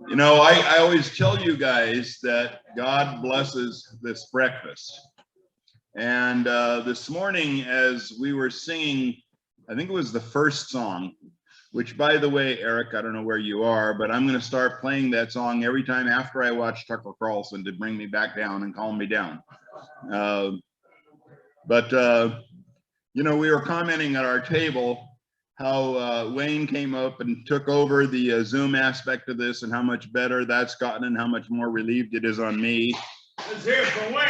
You know, I always tell you guys that God blesses this breakfast. And this morning, as we were singing, I think it was the first song, which, by the way, Eric, I don't know where you are, but I'm going to start playing that song every time after I watch Tucker Carlson to bring me back down and calm me down. But you know, we were commenting at our table how Wayne came up and took over the Zoom aspect of this and how much better that's gotten and how much more relieved it is on me. Let's hear it for Wayne.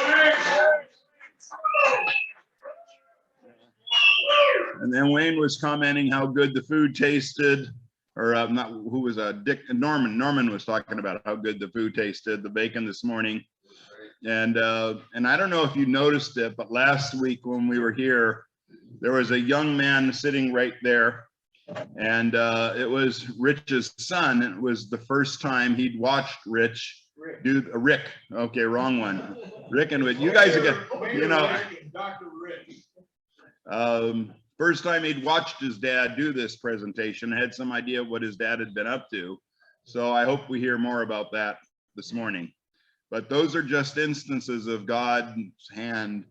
Wayne. And then Wayne was commenting how good the food tasted, or not, who was Norman. Norman was talking about how good the food tasted, the bacon this morning. And I don't know if you noticed it, but last week when we were here, there was a young man sitting right there, and it was Rich's son. It was the first time he'd watched Rich do Rick. Okay, wrong one. Rick and you guys are good, you know. Dr. Rick. First time he'd watched his dad do this presentation, had some idea of what his dad had been up to. So I hope we hear more about that this morning. But those are just instances of God's hand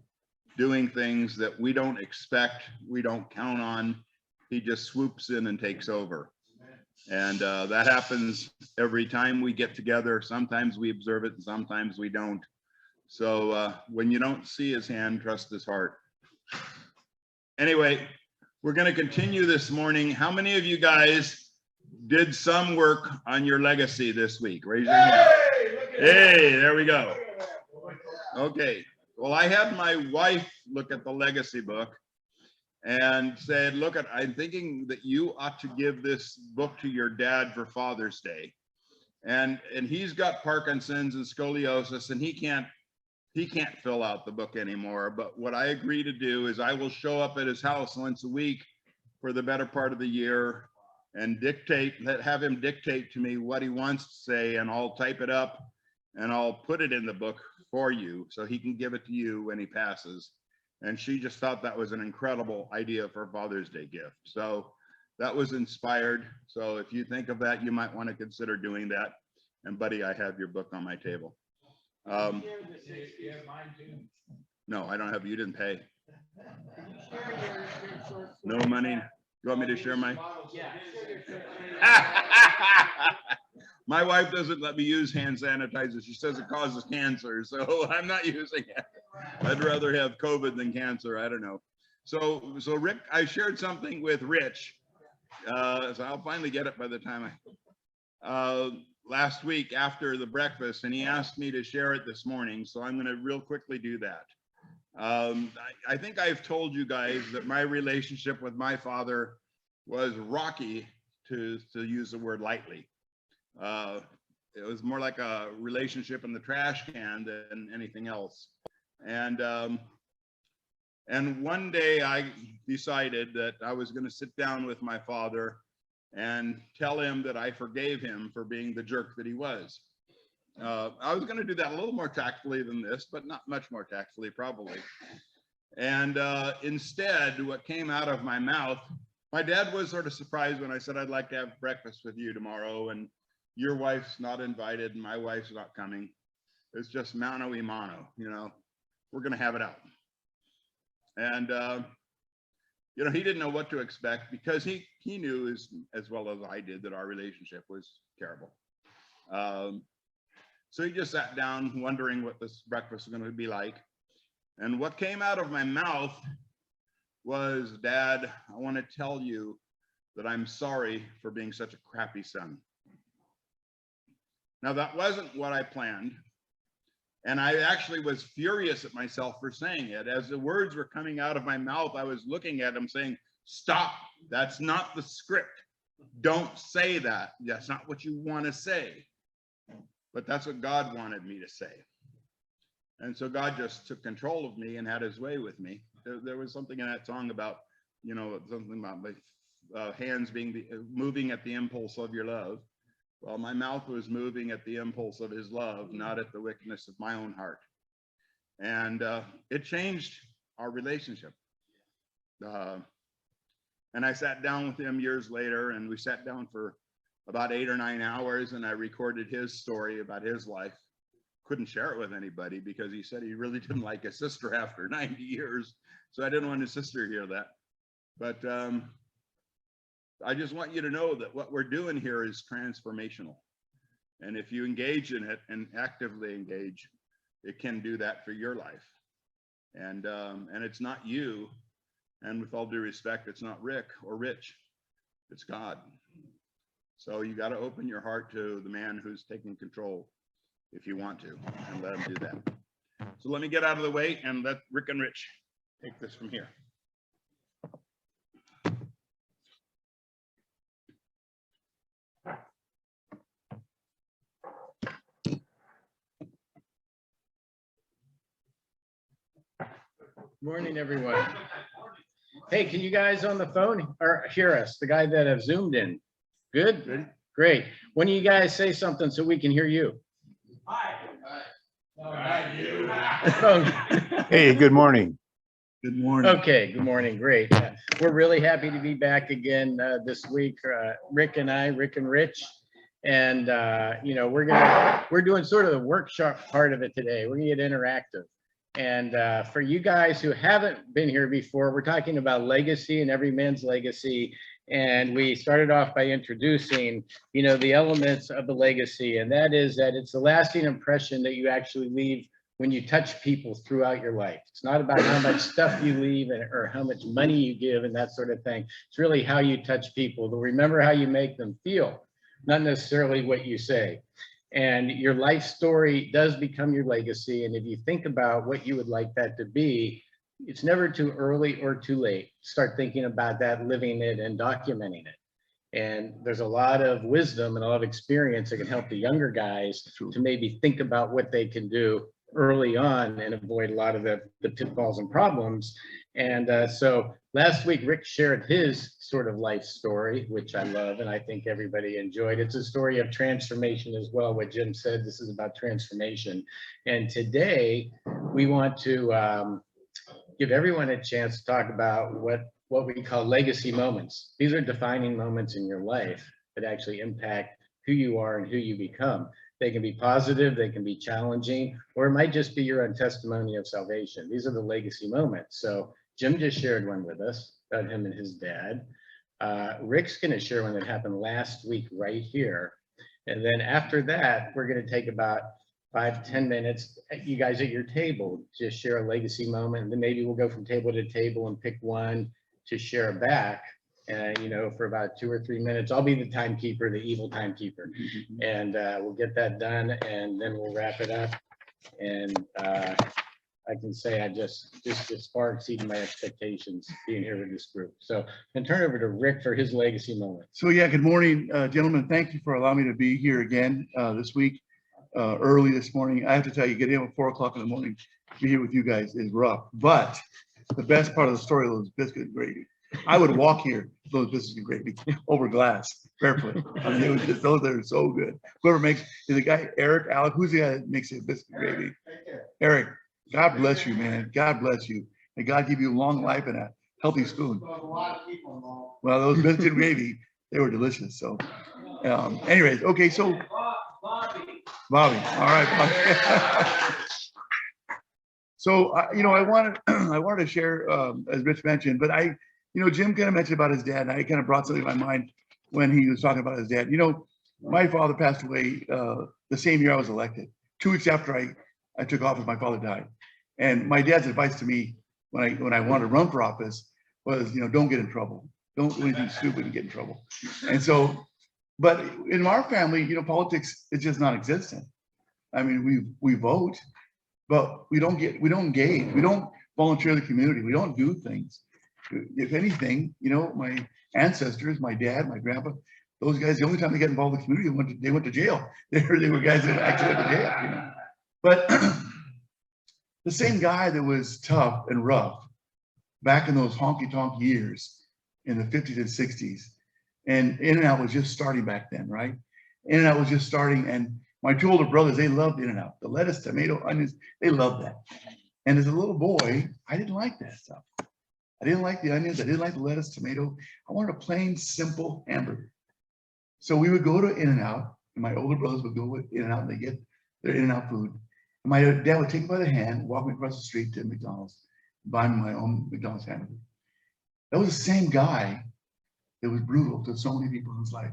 doing things that we don't expect, we don't count on. He just swoops in and takes over. And that happens every time we get together. Sometimes we observe it and sometimes we don't. So when you don't see his hand, trust his heart. Anyway, we're going to continue this morning. How many of you guys did some work on your legacy this week? Raise your hand. Hey, there we go. Okay. Well, I had my wife look at the legacy book and said, look, I'm thinking that you ought to give this book to your dad for Father's Day. And he's got Parkinson's and scoliosis, and he can't fill out the book anymore. But what I agree to do is I will show up at his house once a week for the better part of the year and have him dictate to me what he wants to say, and I'll type it up and I'll put it in the book for you so he can give it to you when he passes. And she just thought that was an incredible idea for Father's Day gift. So that was inspired. So if you think of that, you might want to consider doing that. And buddy, I have your book on my table. No, I don't have, you didn't pay. No money. You want me to share my? My wife doesn't let me use hand sanitizer. She says it causes cancer, so I'm not using it. I'd rather have COVID than cancer. I don't know. So Rick, I shared something with Rich. So I'll finally get it by the time last week after the breakfast, and he asked me to share it this morning. So I'm going to real quickly do that. I think I've told you guys that my relationship with my father was rocky, to use the word lightly. It was more like a relationship in the trash can than anything else. And one day I decided that I was going to sit down with my father and tell him that I forgave him for being the jerk that he was. I was going to do that a little more tactfully than this, but not much more tactfully, probably. And instead, what came out of my mouth, my dad was sort of surprised when I said, I'd like to have breakfast with you tomorrow, and your wife's not invited, and my wife's not coming. It's just mano y mano, you know, we're going to have it out. And, you know, he didn't know what to expect, because he knew as well as I did that our relationship was terrible. So he just sat down wondering what this breakfast was going to be like. And what came out of my mouth was, Dad, I want to tell you that I'm sorry for being such a crappy son. Now, that wasn't what I planned. And I actually was furious at myself for saying it. As the words were coming out of my mouth, I was looking at him saying, stop, that's not the script. Don't say that. That's not what you want to say. But that's what God wanted me to say. And so God just took control of me and had his way with me. There was something in that song about, you know, something about my hands being moving at the impulse of your love. Well, my mouth was moving at the impulse of his love, not at the wickedness of my own heart. And it changed our relationship. And I sat down with him years later, and we sat down for about 8 or 9 hours, and I recorded his story about his life. Couldn't share it with anybody because he said he really didn't like his sister after 90 years. So I didn't want his sister to hear that. But I just want you to know that what we're doing here is transformational. And if you engage in it and actively engage, it can do that for your life. And it's not you. And with all due respect, it's not Rick or Rich, it's God. So you got to open your heart to the man who's taking control if you want to, and let him do that. So let me get out of the way and let Rick and Rich take this from here. Morning, everyone. Hey, can you guys on the phone or hear us? The guy that have zoomed in. Good? Great. When do you guys say something so we can hear you? Hi. Hi. You. Hey, good morning. Good morning. Okay, good morning. Great. Yeah, we're really happy to be back again this week. Rick and Rich. And you know, we're doing sort of the workshop part of it today. We're gonna get interactive. And for you guys who haven't been here before, we're talking about legacy and every man's legacy. And we started off by introducing, you know, the elements of the legacy. And that is that it's the lasting impression that you actually leave when you touch people throughout your life. It's not about how much stuff you leave or how much money you give and that sort of thing. It's really how you touch people. They'll remember how you make them feel, not necessarily what you say. And your life story does become your legacy. And if you think about what you would like that to be, it's never too early or too late. Start thinking about that, living it and documenting it. And there's a lot of wisdom and a lot of experience that can help the younger guys to maybe think about what they can do early on and avoid a lot of the pitfalls and problems. And so last week, Rick shared his sort of life story, which I love, and I think everybody enjoyed. It's a story of transformation as well. What Jim said, this is about transformation. And today we want to give everyone a chance to talk about what we call legacy moments. These are defining moments in your life that actually impact who you are and who you become. They can be positive, they can be challenging, or it might just be your own testimony of salvation. These are the legacy moments. So Jim just shared one with us about him and his dad. Rick's going to share one that happened last week right here. And then after that, we're going to take about 5 to 10 minutes, you guys at your table, just share a legacy moment. And then maybe we'll go from table to table and pick one to share back. And, you know, for about 2 or 3 minutes, I'll be the timekeeper, the evil timekeeper. And we'll get that done and then we'll wrap it up. And I can say I just far exceeded my expectations being here with this group. So and turn over to Rick for his legacy moment. So yeah, good morning, gentlemen. Thank you for allowing me to be here again this week, early this morning. I have to tell you, getting up at 4 o'clock in the morning to be here with you guys is rough. But the best part of the story was biscuit and gravy. I would walk here, those biscuits and gravy over glass, barefoot. I mean, it was just, those are so good. Whoever makes, is the guy Eric, Alec, who's the guy that makes the biscuit and gravy? Eric, God bless you, man. God bless you. And God give you a long life and a healthy spoon. Well, those biscuits and gravy, they were delicious. So, anyways, okay, so Bobby, all right, Bobby. So, you know, I wanted to share, as Rich mentioned, but Jim kind of mentioned about his dad, and I kind of brought something to my mind when he was talking about his dad. You know, my father passed away the same year I was elected. 2 weeks after I took office, my father died. And my dad's advice to me when I wanted to run for office was, you know, don't get in trouble. Don't do anything stupid and get in trouble. And so, but in our family, you know, politics is just non-existent. I mean, we vote, but we don't engage. We don't volunteer the community. We don't do things. If anything, you know, my ancestors, my dad, my grandpa, those guys, the only time they get involved in the community, they went to jail. They were guys that actually went to jail, you know. But the same guy that was tough and rough back in those honky-tonk years in the 50s and 60s, and In-N-Out was just starting back then, right? In-N-Out was just starting, and my 2 older brothers, they loved In-N-Out. The lettuce, tomato, onions, they loved that. And as a little boy, I didn't like that stuff. I didn't like the onions. I didn't like the lettuce, tomato. I wanted a plain, simple hamburger. So we would go to In-N-Out, and my older brothers would go with In-N-Out, and they get their In-N-Out food. And my dad would take me by the hand, walk me across the street to McDonald's, buy me my own McDonald's hamburger. That was the same guy that was brutal to so many people in his life.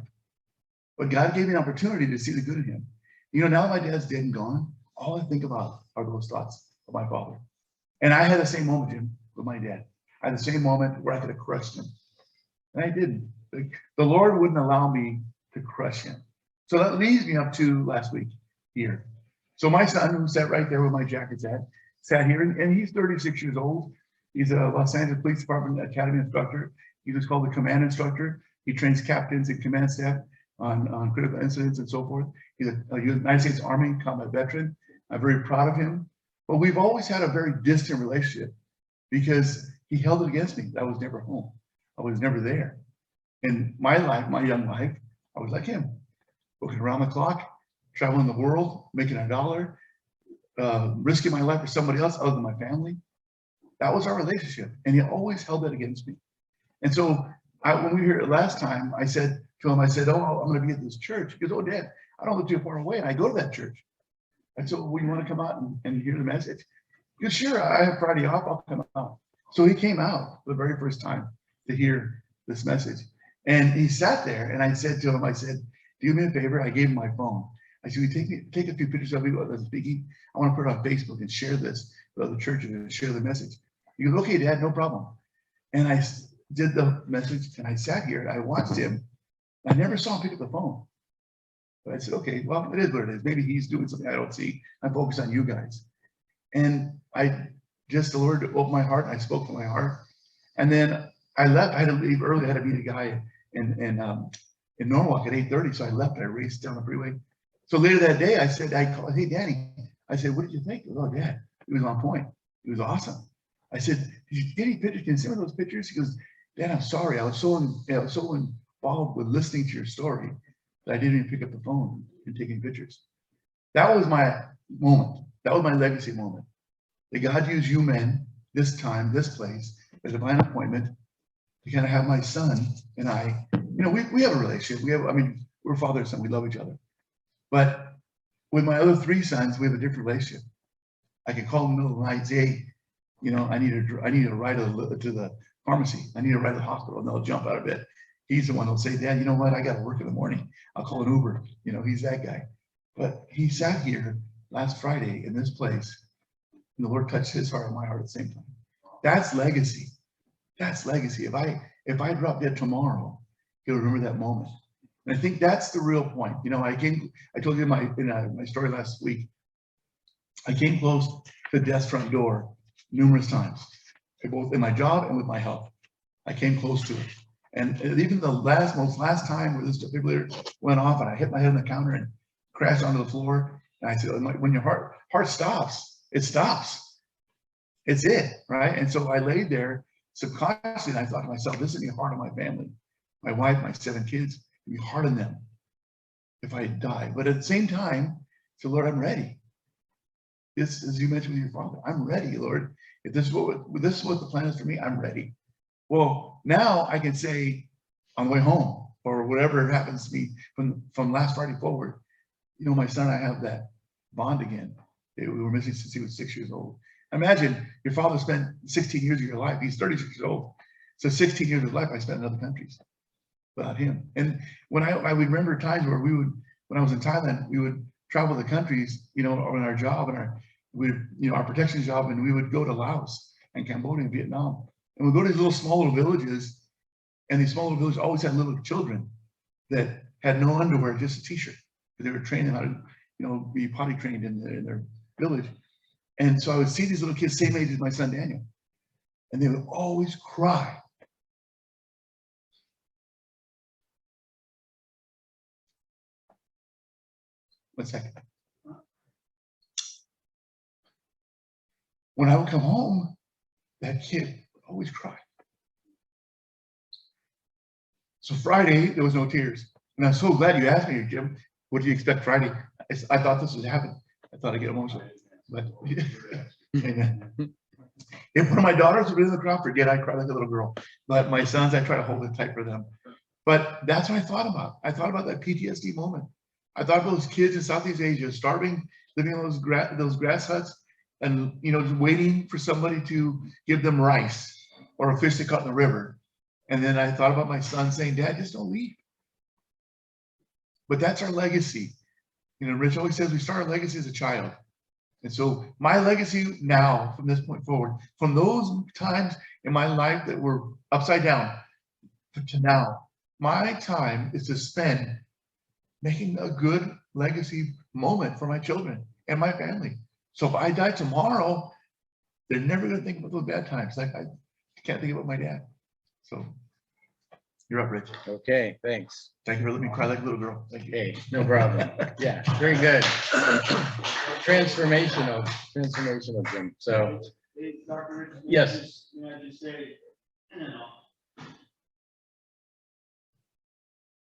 But God gave me an opportunity to see the good in him. You know, now that my dad's dead and gone, all I think about are those thoughts of my father. And I had the same moment, Jim, with my dad. I had the same moment where I could have crushed him. And I didn't. The Lord wouldn't allow me to crush him. So that leads me up to last week here. So my son, who sat right there where my jacket's at, sat here, and he's 36 years old. He's a Los Angeles Police Department Academy instructor. He was called the command instructor. He trains captains and command staff on critical incidents and so forth. He's a United States Army combat veteran. I'm very proud of him. But we've always had a very distant relationship because he held it against me. I was never home. I was never there. In my life, my young life, I was like him, working around the clock, traveling the world, making $1, risking my life for somebody else other than my family. That was our relationship. And he always held that against me. And so when we were here last time, I said to him, I said, oh, I'm going to be at this church. He goes, oh, Dad, I don't live too far away. And I go to that church. I said, well, you want to come out and hear the message? He goes, sure, I have Friday off. I'll come out. So he came out for the very first time to hear this message. And he sat there, and I said to him, I said, do me a favor. I gave him my phone. I said, will you take a few pictures of me while I'm speaking? I want to put it on Facebook and share this with other churches and share the message. He goes, okay, Dad, no problem. And I did the message, and I sat here, and I watched him. I never saw him pick up the phone. But I said, okay, well, it is what it is. Maybe he's doing something I don't see. I'm focused on you guys. And the Lord opened my heart, and I spoke to my heart. And then I left. I had to leave early. I had to meet a guy in Norwalk at 8:30. So I left. I raced down the freeway. So later that day, I called, hey, Daddy. I said, what did you think? Oh, Dad, it was on point. It was awesome. I said, did you get any pictures? Can you send me those pictures? He goes, Dad, I'm sorry. I was so involved with listening to your story that I didn't even pick up the phone and take any pictures. That was my moment. That was my legacy moment. That God used you men, this time, this place, a divine appointment to kind of have my son and I, you know, we have a relationship. We're father and son. We love each other. But with my other 3 sons, we have a different relationship. I can call in the middle of the night, say, hey, you know, I need a ride to the pharmacy. I need a ride to the hospital. And they'll jump out of bed. He's the one that'll say, Dad, you know what? I got to work in the morning. I'll call an Uber. You know, he's that guy. But he sat here last Friday in this place, and the Lord touched his heart and my heart at the same time. That's legacy. That's legacy. If I drop dead tomorrow, he'll remember that moment. And I think that's the real point. You know, I told you in my story last week, I came close to death's front door numerous times, both in my job and with my health. I came close to it. And even the last time where this defibrillator went off and I hit my head on the counter and crashed onto the floor. And I said, when your heart stops, it stops. It's it, right? And so I laid there subconsciously and I thought to myself, this is the heart of my family. My wife, my 7 kids, it'd be hard on them if I die. But at the same time, I said, Lord, I'm ready. This, as you mentioned with your father, I'm ready, Lord. If this is what the plan is for me, I'm ready. Well, now I can say on the way home or whatever happens to me from last Friday forward, you know, my son and I have that bond again. We were missing since he was 6 years old. Imagine your father spent 16 years of your life. He's 36 years old. So 16 years of life I spent in other countries without him. And when I would remember times where when I was in Thailand, we would travel the countries, you know, on our job and our protection job, and we would go to Laos and Cambodia and Vietnam. And we'd go to these small little villages, and these small little villages always had little children that had no underwear, just a t-shirt. They were training how to, you know, be potty trained in their village. And so I would see these little kids, same age as my son Daniel, and they would always cry. One second. When I would come home, that kid would always cry. So Friday, there was no tears. And I'm so glad you asked me, Jim, what do you expect Friday? I thought this would happen. I thought I'd get emotional. But amen. If one of my daughters would be in the crowd, forget I cry like a little girl. But my sons, I try to hold it tight for them. But that's what I thought about. I thought about that PTSD moment. I thought about those kids in Southeast Asia starving, living in those grass huts, and just waiting for somebody to give them rice or a fish to cut in the river. And then I thought about my son saying, "Dad, just don't leave." But that's our legacy. Rich always says we start our legacy as a child. And so my legacy now, from this point forward, from those times in my life that were upside down to now, my time is to spend making a good legacy moment for my children and my family. So if I die tomorrow, they're never going to think about those bad times. Like I can't think about my dad. So you're up, Rich. Okay, thanks. Thank you for letting me cry like a little girl. Thank you. Okay, no problem. Yeah, very good. Transformational, Jim. So, Hey, Dr. Richardson, yes. May I just say,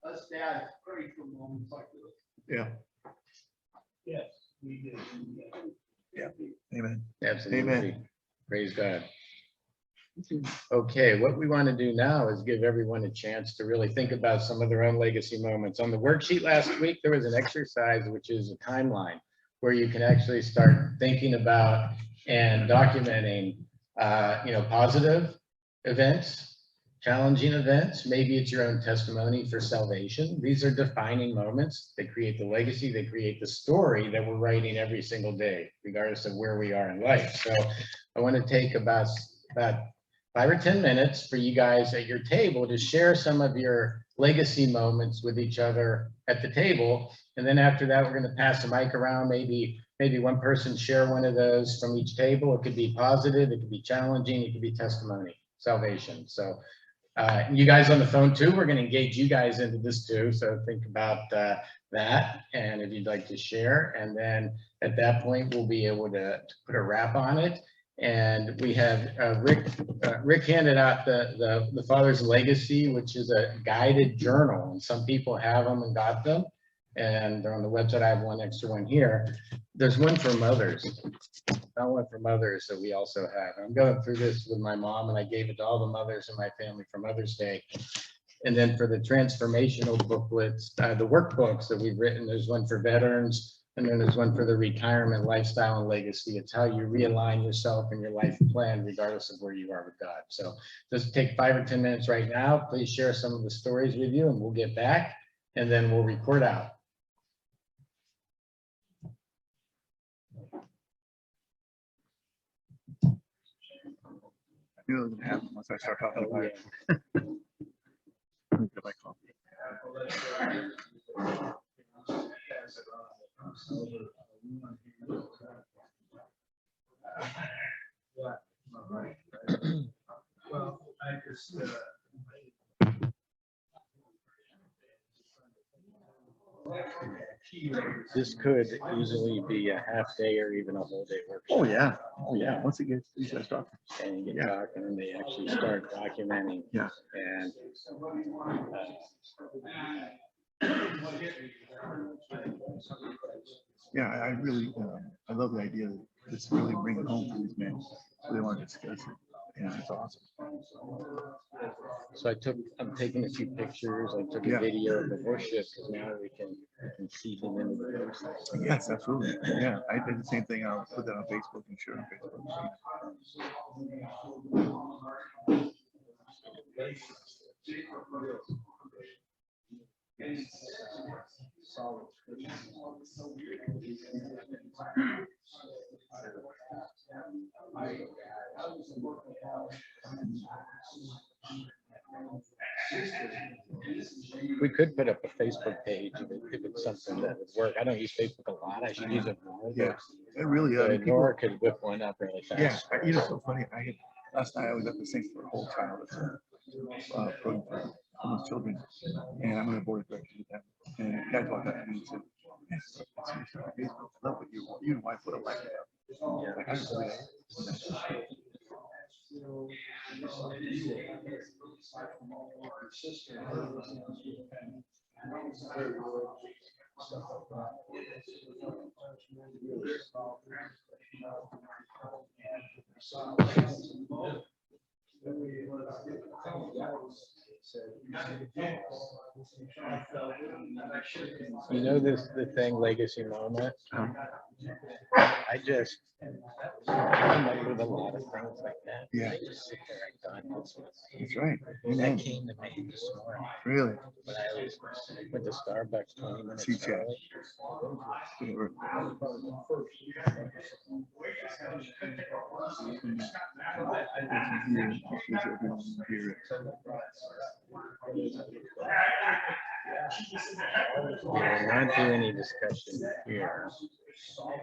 us dads pray for moments like this. Yeah. Yes, we did. Amen. Absolutely. Amen. Praise God. Okay, what we want to do now is give everyone a chance to really think about some of their own legacy moments. On the worksheet last week, there was an exercise, which is a timeline, where you can actually start thinking about and documenting, positive events, challenging events. Maybe it's your own testimony for salvation. These are defining moments. They create the legacy. They create the story that we're writing every single day, regardless of where we are in life. So I want to take about 5 or 10 minutes for you guys at your table to share some of your legacy moments with each other at the table. And then after that, we're going to pass the mic around. Maybe one person share one of those from each table. It could be positive, it could be challenging, it could be testimony, salvation. So you guys on the phone too, we're going to engage you guys into this too. So think about that, and if you'd like to share, and then at that point, we'll be able to put a wrap on it. And we have Rick handed out the Father's Legacy, which is a guided journal, and some people have them and got them, and they're on the website. I have one extra one here. There's one for mothers. Not one for mothers that we also have. I'm going through this with my mom, and I gave it to all the mothers in my family for Mother's Day. And then for the transformational booklets, the workbooks that we've written, there's one for veterans, and then there's one for the retirement lifestyle and legacy. It's how you realign yourself and your life plan, regardless of where you are with God. So just take 5 or 10 minutes right now. Please share some of the stories with you, and we'll get back, and then we'll report out. I knew it was going to happen once I start talking about it. Let me get my coffee. Well, I just, This could easily be a half day or even a whole day workshop. Oh yeah. Oh yeah. Once it gets these guys talking. And you get talking, and they actually start documenting. Yeah. And Yeah, I really, I love the idea that this really bring it home to these men. So they want to discuss it. Yeah, it's awesome. so I'm taking a few pictures. I took a video of the worship, because now we can see him in the process. Yes, absolutely. Yeah, I did the same thing. I'll put that on Facebook and share it on We could put up a Facebook page if it's something that would work. I don't use Facebook a lot. I should use it more. Yeah, it really. Nora could whip one up really fast. Yeah, it's so funny. Last night I was at the Saints for a whole child program for homeless children, and I'm on the board of directors with them. And the guy walked up to me and said, "Yes, I love what you and wife put a like that." Yeah, like I don't know that. You know the thing, legacy moment? I just come up with a lot of things like that. Yeah. I just sit there and God, That's right. that came to me this morning. Really? When I was went to Starbucks 20 minutes See, Chad. early. Whatever. Here. We will not do any discussion here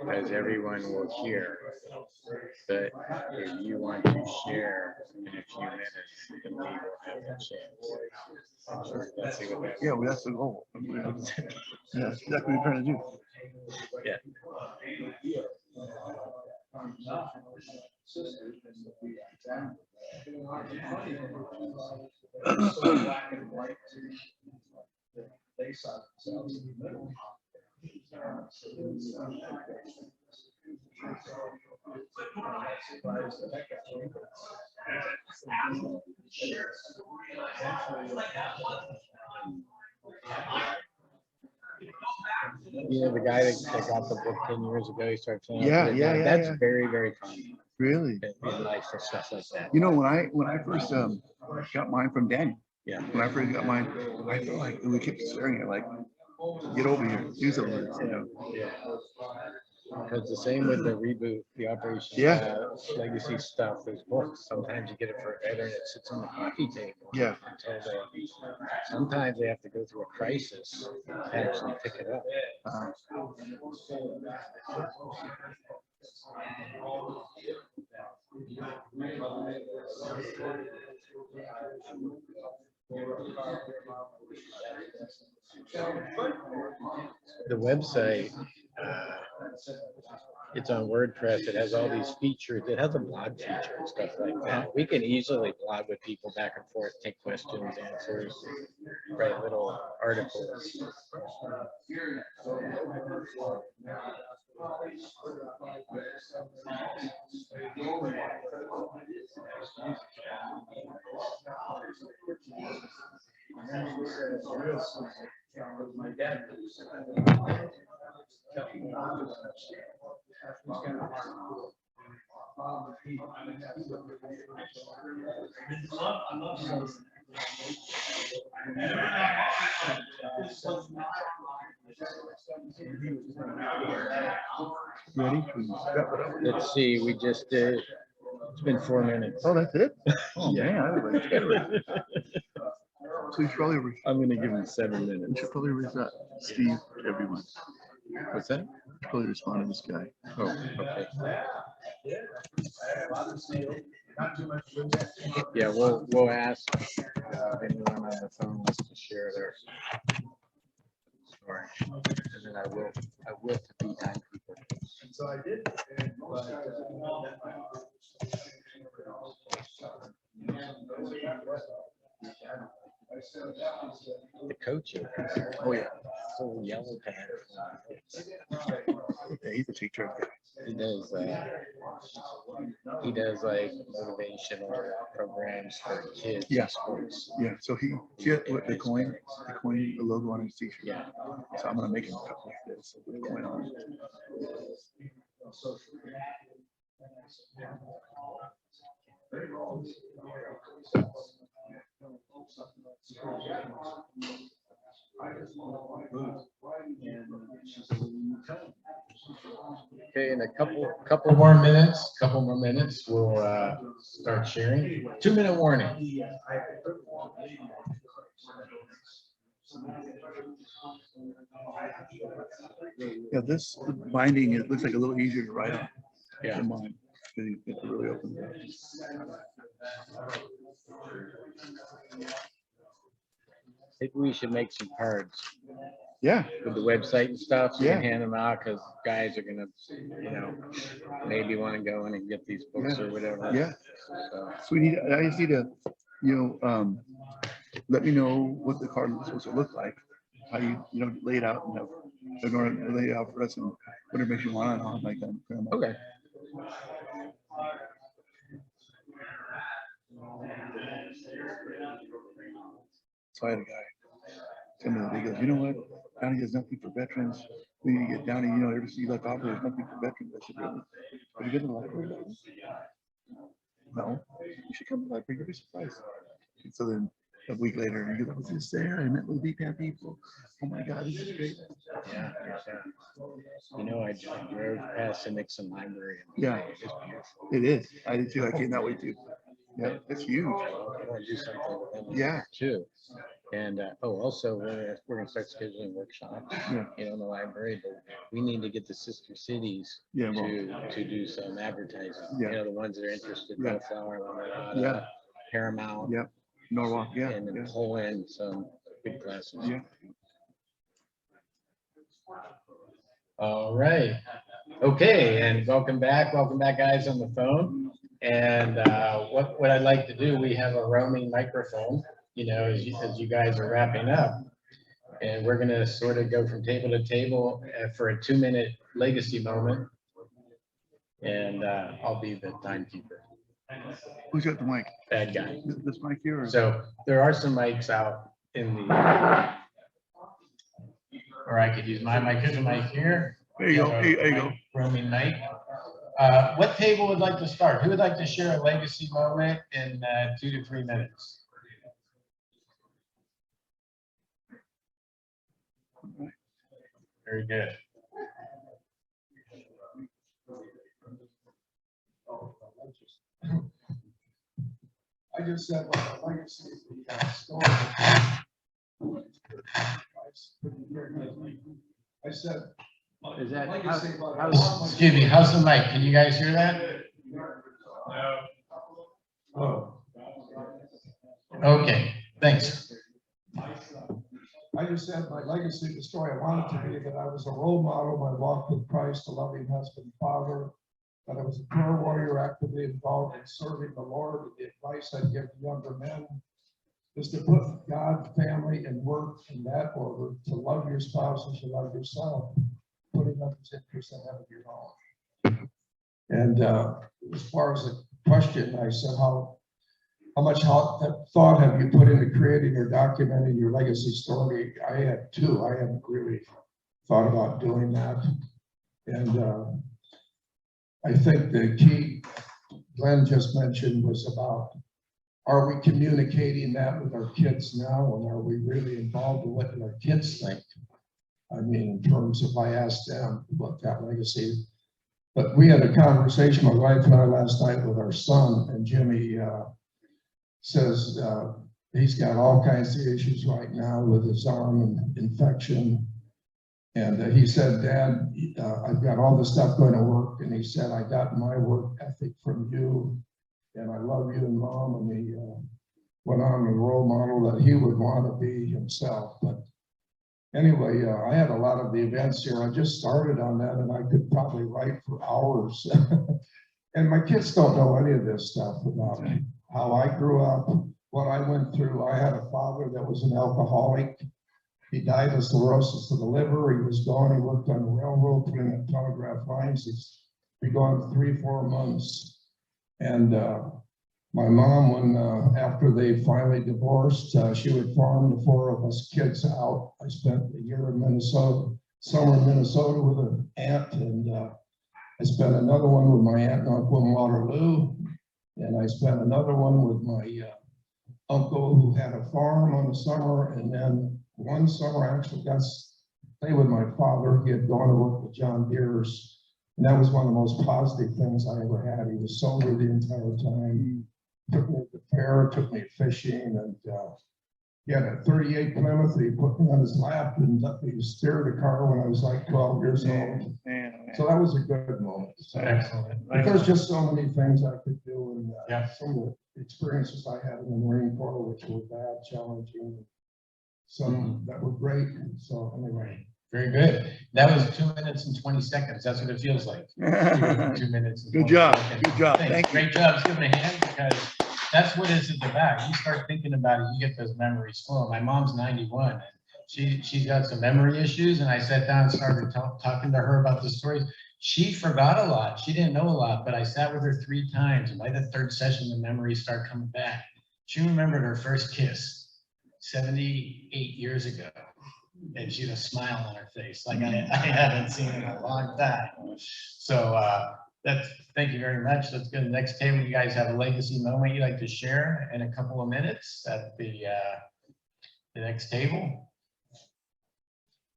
because everyone will hear. But if you want to share in a few minutes, then we will have a chance. Let's see what that. Yeah, well, that's the goal. Yeah, that's exactly what we're trying to do. Yeah. You know, the guy that got the book 10 years ago, he started saying, Yeah, yeah, that's yeah. very, very common Really? in life for stuff like that. You know, when I first got mine from Daniel, Yeah. when I first got mine, I felt like we kept staring at like, get over here, do something with this, you know. Yeah. Because the same with the reboot, the Operation Yeah. Legacy stuff, those books, sometimes you get it for better and it sits on the coffee table. Yeah. Until sometimes they have to go through a crisis to actually pick it up. The website, it's on WordPress. It has all these features. It has a blog feature and stuff like that. We can easily blog with people back and forth, take questions, answers, write little articles. Ready? Let's see, we just did, it's been 4 minutes. Oh, that's it? Oh, Yeah. man, I was like, so you should probably, I'm gonna give him 7 you minutes. should probably reach Steve, everyone. What's that? You should probably respond to this guy. Oh, okay. Yeah, we'll ask if anyone on the phone wants to share their story. And then I will to be timekeeper. So I did. The coaching. Oh, yeah. Whole yellow pad. Yeah, he's a teacher. He does like motivational programs for kids. Yeah. In sports. Yeah, so he had the coin, the logo on his t-shirt. Yeah. So I'm gonna make him a couple of this with the coin on it. Okay, in a couple more minutes, we'll start sharing. 2-minute warning. Yeah, this binding, it looks like a little easier to write on Yeah. than mine. You have to really open it up. Maybe we should make some cards Yeah, with the website and stuff. So you Yeah. can hand them out because guys are gonna, maybe want to go in and get these books or whatever. yeah. So, So I just need to, let me know what the card is supposed to look like. How you lay it out and have, they're going to lay it out for us and whatever makes you want on like that. okay. So I had a guy tell me that he goes, you know what? Downey has nothing for veterans. We need to get Downey, you know, ever see like offer, there's nothing for veterans. I said, really? Have you been to the library lately? No. You should come to the library, you'll be surprised. And so then a week later, he goes, I was just there. I met with the VPAN people. Oh my God, this is great. Yeah. You know, I drove past the Nicolson Library. And Yeah. it's beautiful. It is. I did too. I came that way too. Yeah, it's huge. I want to do something with them Yeah. too. And also we're gonna start scheduling workshops, Yeah. you know, in the library. But we need to get the sister cities Yeah, well, to do some advertising. Yeah. You know, the ones that are interested, Yeah. Bellflower, Lamarada, Yeah. Paramount, Yep. Norwalk. Yeah. and then Yeah. pull in some big classes. Yeah. All right. Okay, and welcome back, guys on the phone. And what I'd like to do, we have a roaming microphone, you know, as you guys are wrapping up. And we're gonna sort of go from table to table for a 2-minute legacy moment. And I'll be the timekeeper. Who's got the mic? Bad guy. This mic here? Or? So there are some mics out in the, or I could use my mic. Here's a mic here. There you go. have a There you go. Roaming mic. What table would like to start? Who would like to share a legacy moment in 2 to 3 minutes? Very good. I just said, well, I can see the story. I said. Is that, legacy about- excuse me, how's the mic? Can you guys hear that? Oh. Okay, thanks. I just said my legacy, the story I wanted to be that I was a role model, my walk with Christ, a loving husband, father, that I was a prayer warrior actively involved in serving the Lord. The advice I'd give to younger men is to put God, family, and work in that order, to love your spouse as you love yourself, putting others' interests ahead of your own. And as far as the question, I said, how much thought have you put into creating or documenting your legacy story? I had two. I hadn't really thought about doing that. And I think the key Glenn just mentioned was about, are we communicating that with our kids now? And are we really involved in what our kids think? I mean, in terms of, I asked them about that legacy. But we had a conversation, my wife and I, last night with our son, and Jimmy says he's got all kinds of issues right now with his arm and infection. And he said, Dad, I've got all this stuff going to work. And he said, I got my work ethic from you. And I love you and Mom. And he went on a role model that he would want to be himself. But anyway, I had a lot of the events here. I just started on that, and I could probably write for hours. And my kids don't know any of this stuff about how I grew up, what I went through. I had a father that was an alcoholic. He died of cirrhosis of the liver. He was gone. He worked on the railroad, putting in telegraph lines. He's been gone 3-4 months. And my mom, when after they finally divorced, she would farm the 4 of us kids out. I spent a year in Minnesota, summer in Minnesota with an aunt, and I spent another one with my aunt and uncle in Waterloo, and I spent another one with my uncle who had a farm on the summer, and then one summer I actually got to stay with my father. He had gone to work with John Deere's, and that was one of the most positive things I ever had. He was sober the entire time. Took me to the fair, took me fishing, and he had a 38 Plymouth. He put me on his lap and let me steer the car when I was like 12 years old. So that was a good moment. So, Excellent. but there's just so many things I could do, and Yeah. some of the experiences I had in the Marine Corps, which were bad, challenging, some that were great. So anyway. Very good. That was 2 minutes and 20 seconds. That's what it feels like. 2 minutes. And Good 20 job. seconds. Good job. Thanks. Thank you. Great job. Let's give them a hand, because that's what it's about. You start thinking about it, you get those memories flowing. My mom's 91. And she's got some memory issues, and I sat down and started talking to her about the stories. She forgot a lot. She didn't know a lot, but I sat with her 3 times, and by the 3rd session, the memories start coming back. She remembered her first kiss. 78 years ago. And she had a smile on her face, like I haven't seen in a long time. So thank you very much. Let's go to the next table. You guys have a legacy moment you'd like to share in a couple of minutes at the next table.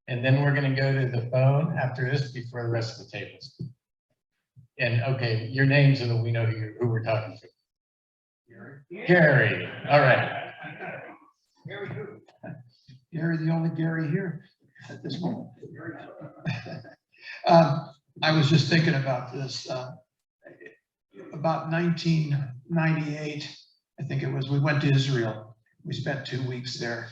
And then we're going to go to the phone after this before the rest of the tables. And okay, your names so that we know who we're talking to. Gary. All right. Gary, the only Gary here at this moment. I was just thinking about this. About 1998, I think it was, we went to Israel. We spent 2 weeks there.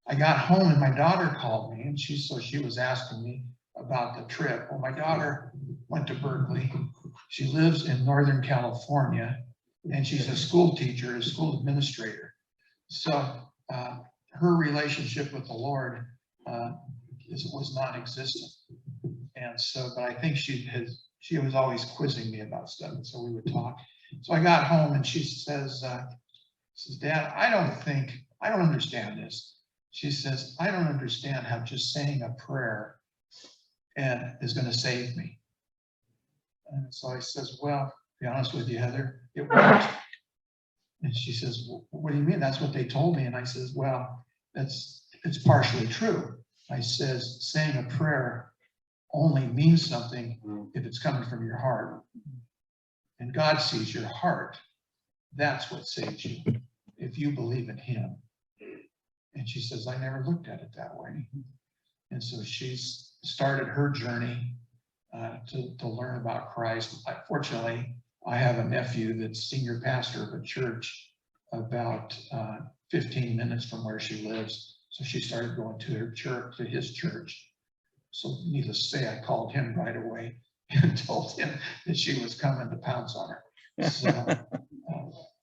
I got home and my daughter called me and she was asking me about the trip. Well, my daughter went to Berkeley. She lives in Northern California and she's a school teacher, a school administrator. So her relationship with the Lord was non-existent. And so, but I think she was always quizzing me about stuff. And so we would talk. So I got home and she says, Dad, I don't understand this. She says, I don't understand how just saying a prayer is going to save me. And so I says, well, to be honest with you, Heather, it worked. And she says, well, what do you mean? That's what they told me. And I says, well, it's partially true. I says, saying a prayer only means something if it's coming from your heart. And God sees your heart. That's what saves you, if you believe in him. And she says, I never looked at it that way. And so she's started her journey to learn about Christ. Fortunately, I have a nephew that's senior pastor of a church about 15 minutes from where she lives. So she started going to her church, to his church. So needless to say, I called him right away and told him that she was coming to pounce on her.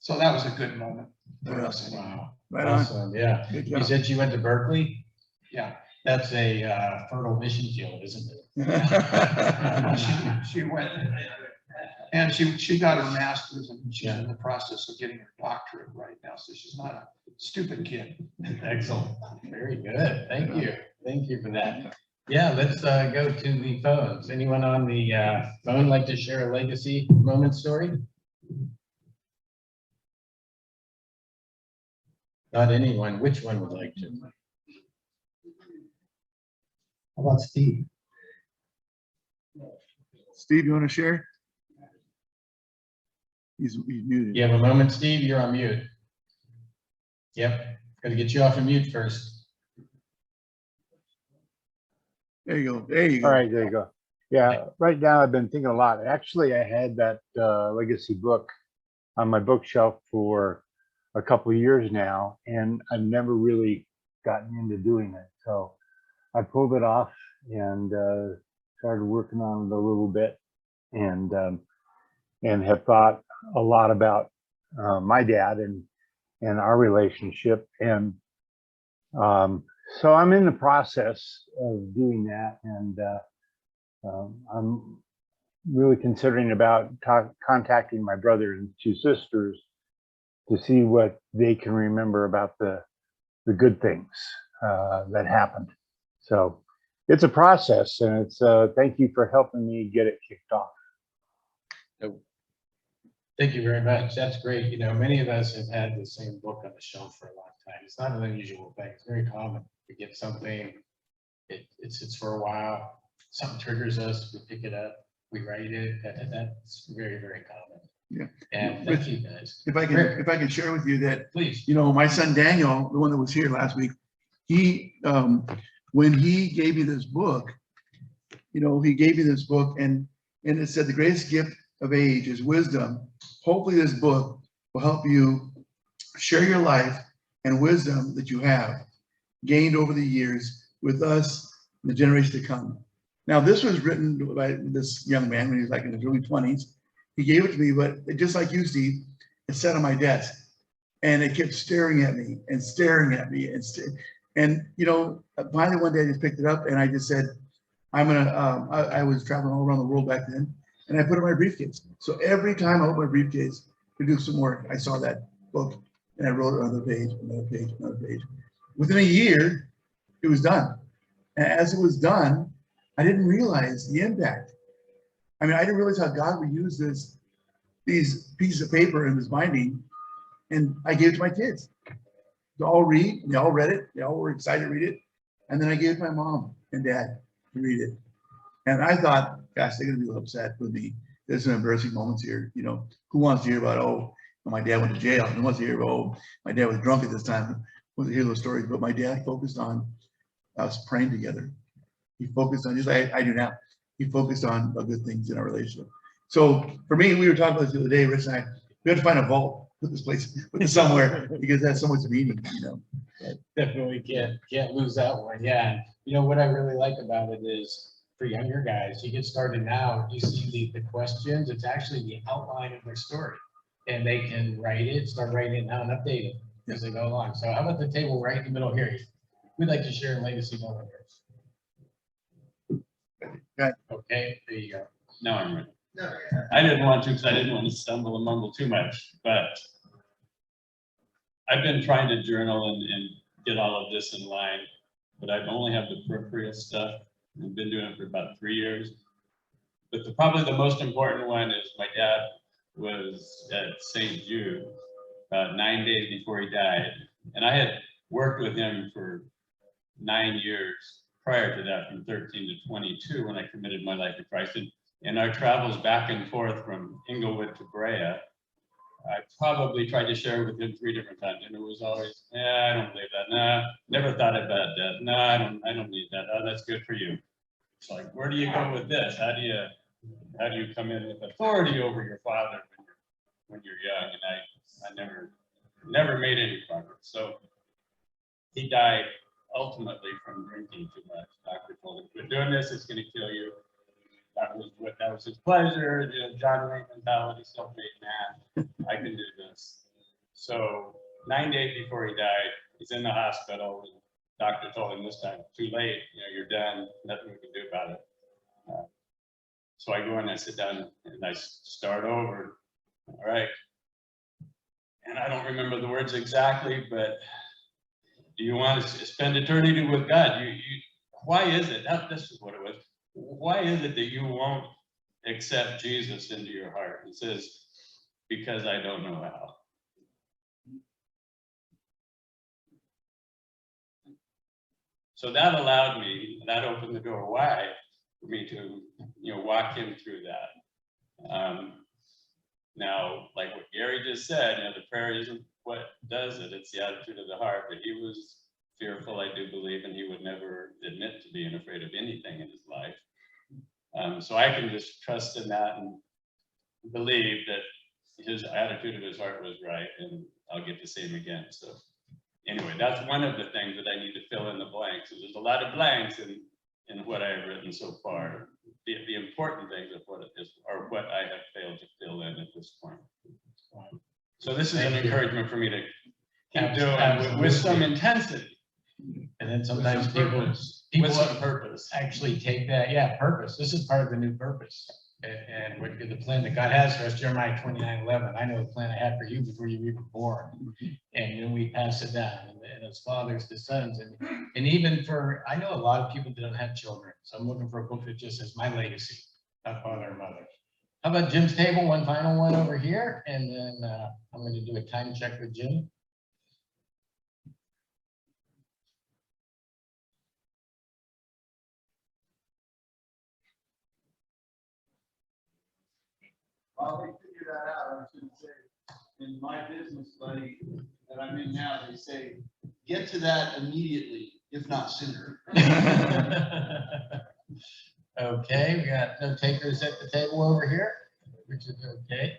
So that was a good moment for us. Wow. Right on. Awesome. Yeah. You said she went to Berkeley? Yeah. That's a fertile mission field, isn't it? She went and she got her master's and she's in the process of getting her doctorate right now. So she's not a stupid kid. Excellent. Very good. Thank you. Thank you for that. Yeah, let's go to the phones. Anyone on the phone like to share a legacy moment story? Not anyone. Which one would like to? How about Steve? Steve, you want to share? He's muted. You have a moment, Steve? You're on mute. Yep. Got to get you off of mute first. There you go. There you go. All right, there you go. Yeah, right now I've been thinking a lot. Actually, I had that legacy book on my bookshelf for a couple of years now, and I've never really gotten into doing it. So I pulled it off and started working on it a little bit, and have thought a lot about my dad and our relationship. And so I'm in the process of doing that, and I'm really considering about contacting my brother and 2 sisters to see what they can remember about the good things that happened. So it's a process, and it's thank you for helping me get it kicked off. Thank you very much. That's great. You know, many of us have had the same book on the shelf for a long time. It's not an unusual thing. It's very common. We get something, it sits for a while, something triggers us, we pick it up, we write it. That's very, very common. Yeah. And thank you guys. If I can share with you that, Please. you know, my son Daniel, the one that was here last week, he when he gave me this book, you know, he gave me this book and it said the greatest gift of age is wisdom. Hopefully this book will help you share your life and wisdom that you have gained over the years with us and the generation to come. Now, this was written by this young man when he was like in his early 20s. He gave it to me, but just like you, Steve, it sat on my desk and it kept staring at me and staring at me. And you know, finally one day I just picked it up and I just said, I'm gonna, I was traveling all around the world back then, and I put it in my briefcase. So every time I opened my briefcase to do some work, I saw that book And I wrote another page, another page, another page. Within a year, it was done. And as it was done, I didn't realize the impact. I mean, I didn't realize how God would use these pieces of paper in this binding, and I gave it to my kids to all read. They all read it. They all were excited to read it. And then I gave it to my mom and dad to read it. And I thought, gosh, they're gonna be a little upset with me. There's some embarrassing moments here. You know, who wants to hear about, oh, my dad went to jail? Who wants to hear, oh, my dad was drunk at this time? Who wants to hear those stories? But my dad focused on us praying together. He focused on, just like I do now, he focused on the good things in our relationship. So for me, we were talking about this the other day, Rich and I, we had to find a vault, put this somewhere, because that's so much meaning, you know. Definitely can't lose that one. Yeah. And you know, what I really like about it is for younger guys, you get started now, you see the questions, it's actually the outline of their story. And they can write it, start writing it now and update it as they go along. So how about the table right in the middle here? We'd like to share a legacy moment here. Okay, there you go. No, I'm ready. I didn't want to because I didn't want to stumble and mumble too much, but I've been trying to journal and get all of this in line, but I only have the peripheral stuff. I've been doing it for about 3 years. But probably the most important one is my dad was at St. Jude about 9 days before he died. And I had worked with him for 9 years prior to that, from 13 to 22, when I committed my life to Christ. And in our travels back and forth from Inglewood to Brea, I probably tried to share with him 3 different times, and it was always, yeah, I don't believe that. Nah, never thought about that. No, I don't need that. Oh, that's good for you. It's like, where do you go with this? How do you come in with authority over your father when you're young? And I never made any progress. So he died ultimately from drinking too much. Doctor told him, "Quit doing this, it's going to kill you." That was his pleasure. You know, John Wayne mentality, self-made man. I can do this. So 9 days before he died, he's in the hospital. And doctor told him this time, too late. You know, you're done. Nothing we can do about it. So I go in and I sit down and I start over. All right. And I don't remember the words exactly, but do you want to spend eternity with God? Why is it? This is what it was. Why is it that you won't accept Jesus into your heart? He says, because I don't know how. So that allowed me, that opened the door wide for me to, walk him through that. Now, like what Gary just said, the prayer isn't what does it, it's the attitude of the heart. But he was fearful, I do believe, and he would never admit to being afraid of anything in his life. So I can just trust in that and believe that his attitude of his heart was right, and I'll get the same again. So anyway, that's one of the things that I need to fill in the blanks. There's a lot of blanks in what I have written so far. The important things of what it is, or what I have failed to fill in at this point. So this is an encouragement for me to keep doing with some intensity. And then sometimes people With some purpose. actually take that, purpose. This is part of the new purpose. And what the plan that God has for us, Jeremiah 29:11. I know the plan I had for you before you were born. And then we pass it down, and as fathers to sons. And even I know a lot of people that don't have children. So I'm looking for a book that just says my legacy, not father or mother. How about Jim's table? One final one over here. And then I'm going to do a time check with Jim. While they figure that out, I should say, in my business buddy that I'm in now, they say, get to that immediately, if not sooner. Okay, we got no takers at the table over here, which is okay.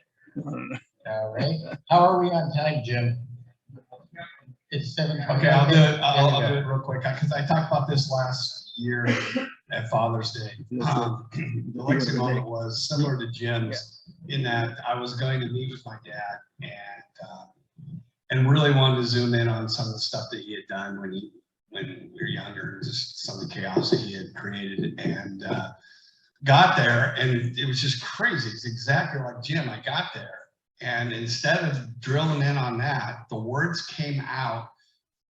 All right. How are we on time, Jim? It's 7:20. Okay, I'll do it. I'll do it real quick because I talked about this last year at Father's Day. The legacy moment was similar to Jim's in that I was going to meet with my dad and really wanted to zoom in on some of the stuff that he had done when we were younger, just some of the chaos that he had created, and got there, and it was just crazy. It's exactly like Jim. I got there, And instead of drilling in on that, the words came out,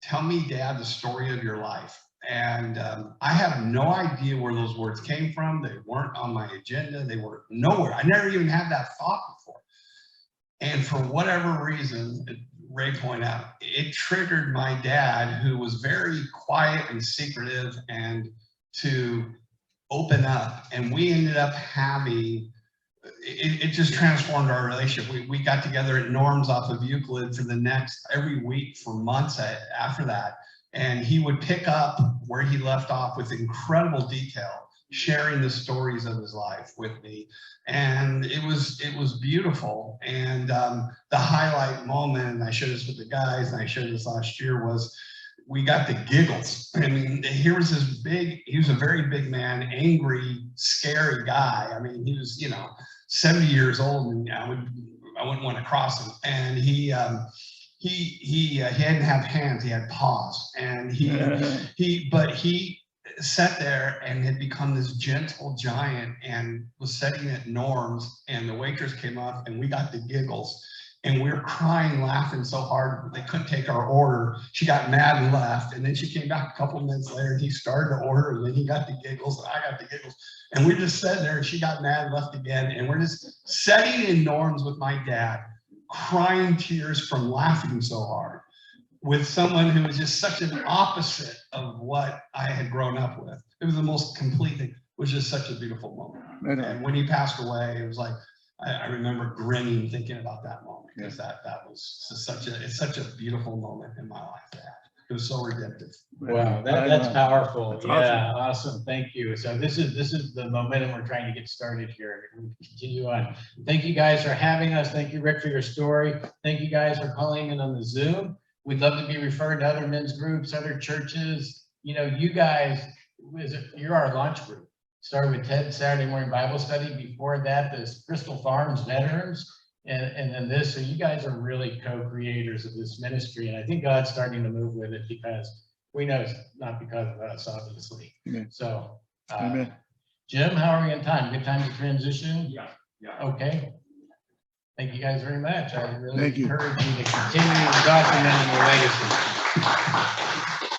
tell me, Dad, the story of your life. And I have no idea where those words came from. They weren't on my agenda. They were nowhere. I never even had that thought before. And for whatever reason, Ray pointed out, it triggered my dad, who was very quiet and secretive, and to open up. And we ended up having, it just transformed our relationship. We got together at Norm's off of Euclid for the next, every week for months after that. And he would pick up where he left off with incredible detail, sharing the stories of his life with me. And it was beautiful. And the highlight moment, and I showed this with the guys, and I showed this last year, was we got the giggles. I mean, here was this big, he was a very big man, angry, scary guy. I mean, he was, 70 years old, and I wouldn't want to cross him. And he hadn't have hands, he had paws. And but he sat there and had become this gentle giant and was sitting at Norm's, and the waitress came up and we got the giggles. And we were crying, laughing so hard, they couldn't take our order. She got mad and left. And then she came back a couple of minutes later, and he started to order, and then he got the giggles, and I got the giggles. And we just sat there, and she got mad and left again. And we're just sitting in Norm's with my dad, crying tears from laughing so hard with someone who was just such an opposite of what I had grown up with. It was the most complete thing. It was just such a beautiful moment. And when he passed away, it was like, I remember grinning thinking about that moment, because that was it's such a beautiful moment in my life. It was so redemptive. Wow, that's powerful. That's Yeah, awesome. Thank you. So this is the momentum we're trying to get started here. We'll continue on. Thank you guys for having us. Thank you, Rick, for your story. Thank you guys for calling in on the Zoom. We'd love to be referred to other men's groups, other churches. You guys, you're our launch group. Started with Ted Saturday morning Bible study. Before that, this Crystal Farms veterans, and then this. So you guys are really co-creators of this ministry, and I think God's starting to move with it, because we know it's not because of us, obviously. Amen. So, Amen. Jim, how are we in time? Good time to transition? Yeah. Okay. Thank you guys very much. I really Thank you. encourage you to continue documenting your legacy.